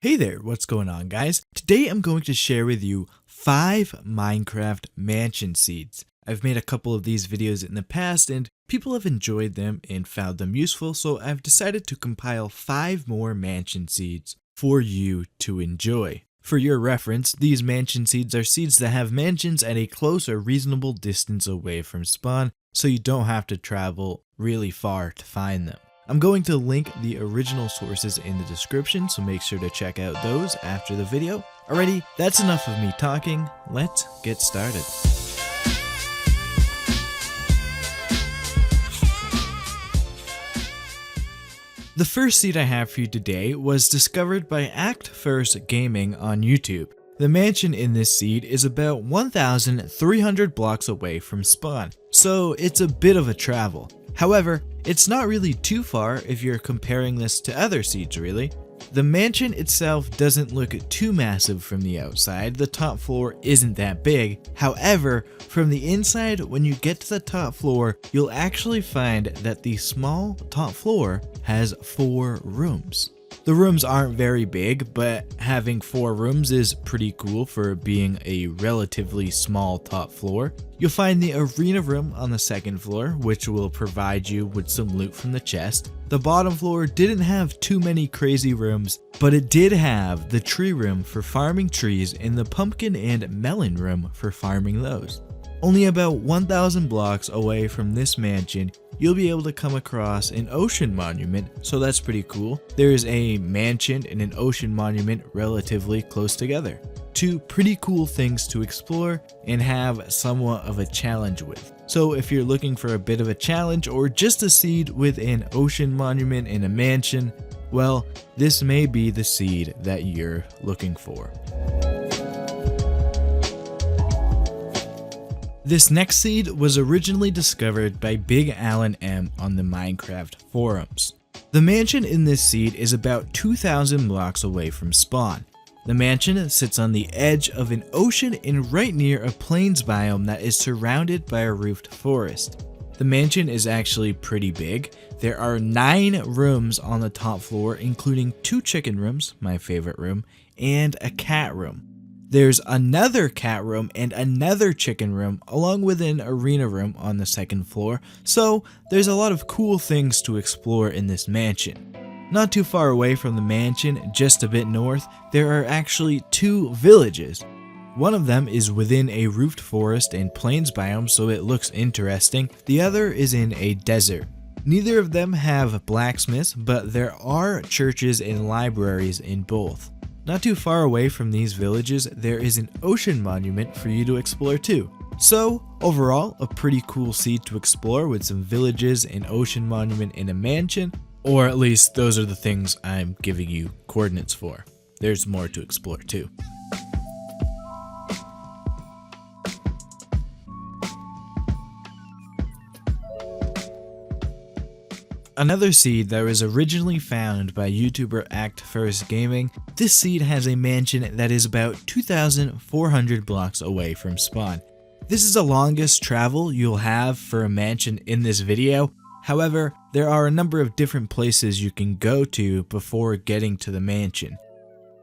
Hey there, what's going on guys? Today I'm going to share with you 5 Minecraft mansion seeds. I've made a couple of these videos in the past and people have enjoyed them and found them useful, so I've decided to compile 5 more mansion seeds for you to enjoy. For your reference, these mansion seeds are seeds that have mansions at a close or reasonable distance away from spawn, so you don't have to travel really far to find them. I'm going to link the original sources in the description, so make sure to check out those after the video. Alrighty, that's enough of me talking, let's get started. The first seed I have for you today was discovered by Act First Gaming on YouTube. The mansion in this seed is about 1,300 blocks away from spawn, so it's a bit of a travel. However, it's not really too far if you're comparing this to other seeds really. The mansion itself doesn't look too massive from the outside, the top floor isn't that big. However, from the inside, when you get to the top floor, you'll actually find that the small top floor has 4 rooms. The rooms aren't very big, but having 4 rooms is pretty cool for being a relatively small top floor. You'll find the arena room on the second floor, which will provide you with some loot from the chest. The bottom floor didn't have too many crazy rooms, but it did have the tree room for farming trees and the pumpkin and melon room for farming those. Only about 1,000 blocks away from this mansion, you'll be able to come across an ocean monument, so that's pretty cool. There's a mansion and an ocean monument relatively close together. 2 pretty cool things to explore and have somewhat of a challenge with. So if you're looking for a bit of a challenge or just a seed with an ocean monument and a mansion, well, this may be the seed that you're looking for. This next seed was originally discovered by Big Alan M on the Minecraft forums. The mansion in this seed is about 2,000 blocks away from spawn. The mansion sits on the edge of an ocean and right near a plains biome that is surrounded by a roofed forest. The mansion is actually pretty big. There are 9 rooms on the top floor, including 2 chicken rooms, my favorite room, and a cat room. There's another cat room and another chicken room along with an arena room on the second floor, so there's a lot of cool things to explore in this mansion. Not too far away from the mansion, just a bit north, there are actually 2 villages. One of them is within a roofed forest and plains biome, so it looks interesting. The other is in a desert. Neither of them have blacksmiths, but there are churches and libraries in both. Not too far away from these villages, there is an ocean monument for you to explore too. So, overall, a pretty cool seed to explore with some villages, an ocean monument, and a mansion. Or at least those are the things I'm giving you coordinates for. There's more to explore too. Another seed that was originally found by YouTuber Act First Gaming, this seed has a mansion that is about 2,400 blocks away from spawn. This is the longest travel you'll have for a mansion in this video. However, there are a number of different places you can go to before getting to the mansion.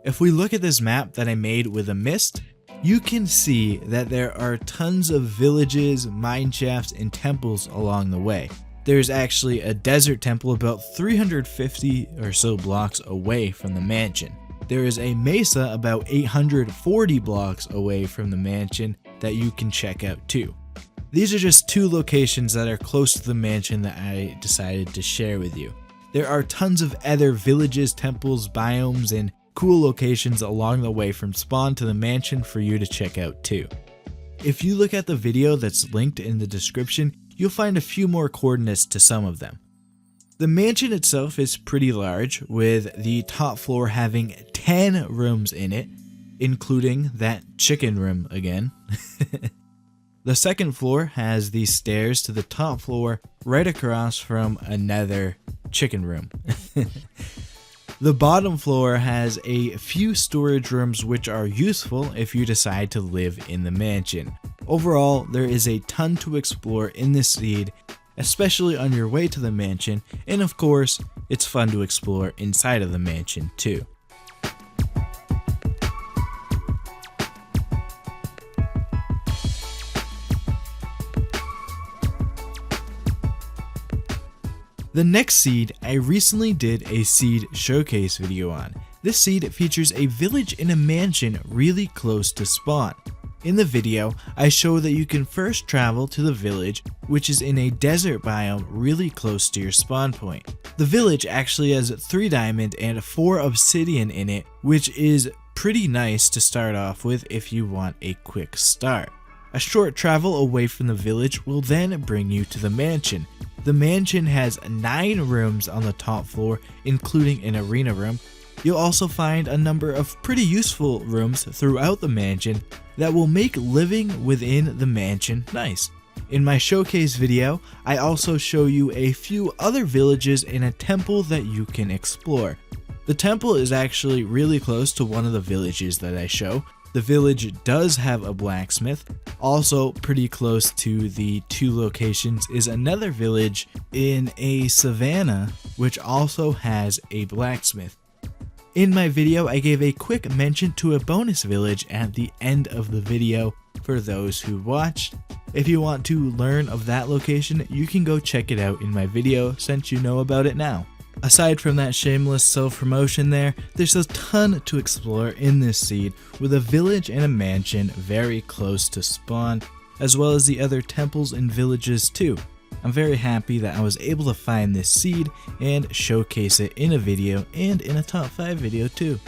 If we look at this map that I made with a mist, you can see that there are tons of villages, mineshafts, and temples along the way. There's actually a desert temple about 350 or so blocks away from the mansion. There is a mesa about 840 blocks away from the mansion that you can check out too. These are just 2 locations that are close to the mansion that I decided to share with you. There are tons of other villages, temples, biomes, and cool locations along the way from spawn to the mansion for you to check out too. If you look at the video that's linked in the description, you'll find a few more coordinates to some of them. The mansion itself is pretty large, with the top floor having 10 rooms in it, including that chicken room again. The second floor has these stairs to the top floor right across from another chicken room. The bottom floor has a few storage rooms which are useful if you decide to live in the mansion. Overall, there is a ton to explore in this seed, especially on your way to the mansion, and of course, it's fun to explore inside of the mansion too. The next seed I recently did a seed showcase video on. This seed features a village in a mansion really close to spawn. In the video, I show that you can first travel to the village, which is in a desert biome really close to your spawn point. The village actually has 3 diamond and 4 obsidian in it, which is pretty nice to start off with if you want a quick start. A short travel away from the village will then bring you to the mansion. The mansion has 9 rooms on the top floor, including an arena room. You'll also find a number of pretty useful rooms throughout the mansion that will make living within the mansion nice. In my showcase video, I also show you a few other villages and a temple that you can explore. The temple is actually really close to one of the villages that I show. The village does have a blacksmith. Also pretty close to the 2 locations is another village in a savanna which also has a blacksmith. In my video, I gave a quick mention to a bonus village at the end of the video for those who watched. If you want to learn of that location, you can go check it out in my video since you know about it now. Aside from that shameless self-promotion there's a ton to explore in this seed, with a village and a mansion very close to spawn, as well as the other temples and villages too. I'm very happy that I was able to find this seed and showcase it in a video and in a top 5 video too.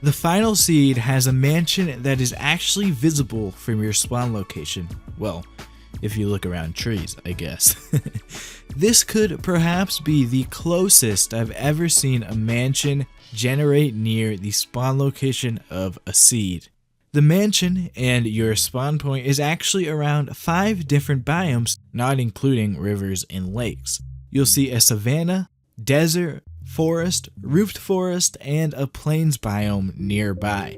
The final seed has a mansion that is actually visible from your spawn location. Well, if you look around trees, I guess. This could perhaps be the closest I've ever seen a mansion generate near the spawn location of a seed. The mansion and your spawn point is actually around 5 different biomes, not including rivers and lakes. You'll see a savanna, desert, forest, roofed forest, and a plains biome nearby.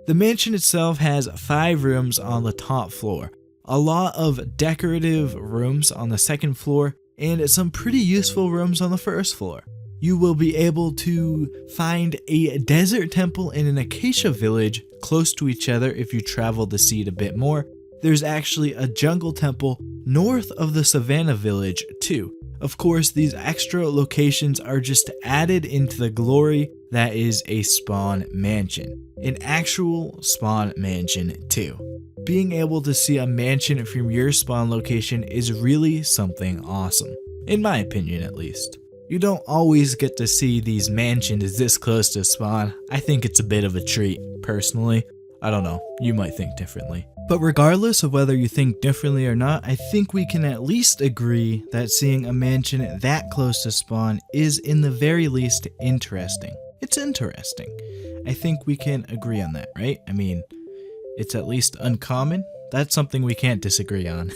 The mansion itself has 5 rooms on the top floor, a lot of decorative rooms on the second floor, and some pretty useful rooms on the first floor. You will be able to find a desert temple and an acacia village close to each other if you travel the seed a bit more. There's actually a jungle temple north of the savanna village too. Of course, these extra locations are just added into the glory that is a spawn mansion. An actual spawn mansion too. Being able to see a mansion from your spawn location is really something awesome, in my opinion at least. You don't always get to see these mansions this close to spawn. I think it's a bit of a treat, personally. I don't know, you might think differently. But regardless of whether you think differently or not, I think we can at least agree that seeing a mansion that close to spawn is in the very least interesting. It's interesting. I think we can agree on that, right? I mean, it's at least uncommon. That's something we can't disagree on.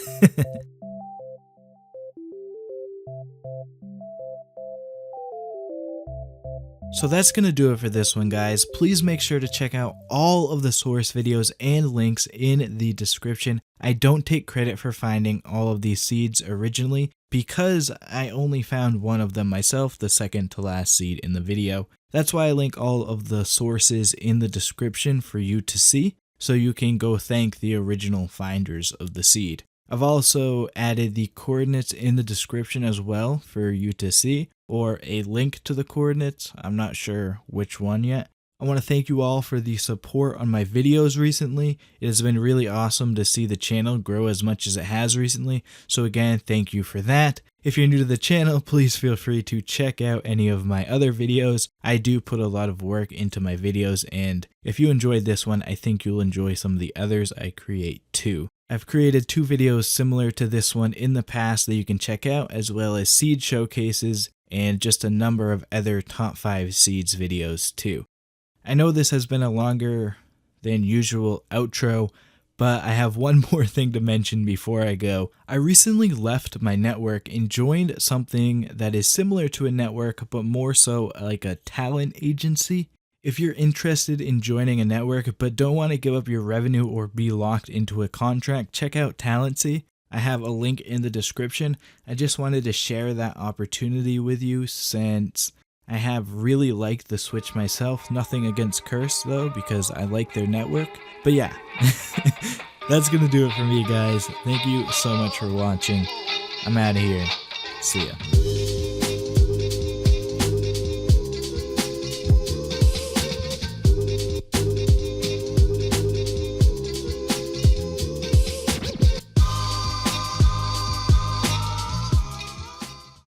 So that's going to do it for this one, guys. Please make sure to check out all of the source videos and links in the description. I don't take credit for finding all of these seeds originally because I only found one of them myself, the second to last seed in the video. That's why I link all of the sources in the description for you to see, so you can go thank the original finders of the seed. I've also added the coordinates in the description as well for you to see, or a link to the coordinates. I'm not sure which one yet. I want to thank you all for the support on my videos recently. It has been really awesome to see the channel grow as much as it has recently. So again, thank you for that. If you're new to the channel, please feel free to check out any of my other videos. I do put a lot of work into my videos, and if you enjoyed this one, I think you'll enjoy some of the others I create too. I've created 2 videos similar to this one in the past that you can check out, as well as seed showcases and just a number of other top 5 seeds videos too. I know this has been a longer than usual outro, but I have one more thing to mention before I go. I recently left my network and joined something that is similar to a network, but more so like a talent agency. If you're interested in joining a network but don't want to give up your revenue or be locked into a contract, check out Talency. I have a link in the description. I just wanted to share that opportunity with you since I have really liked the Switch myself. Nothing against Curse though, because I like their network. But yeah, that's gonna do it for me, guys. Thank you so much for watching. I'm out of here. See ya.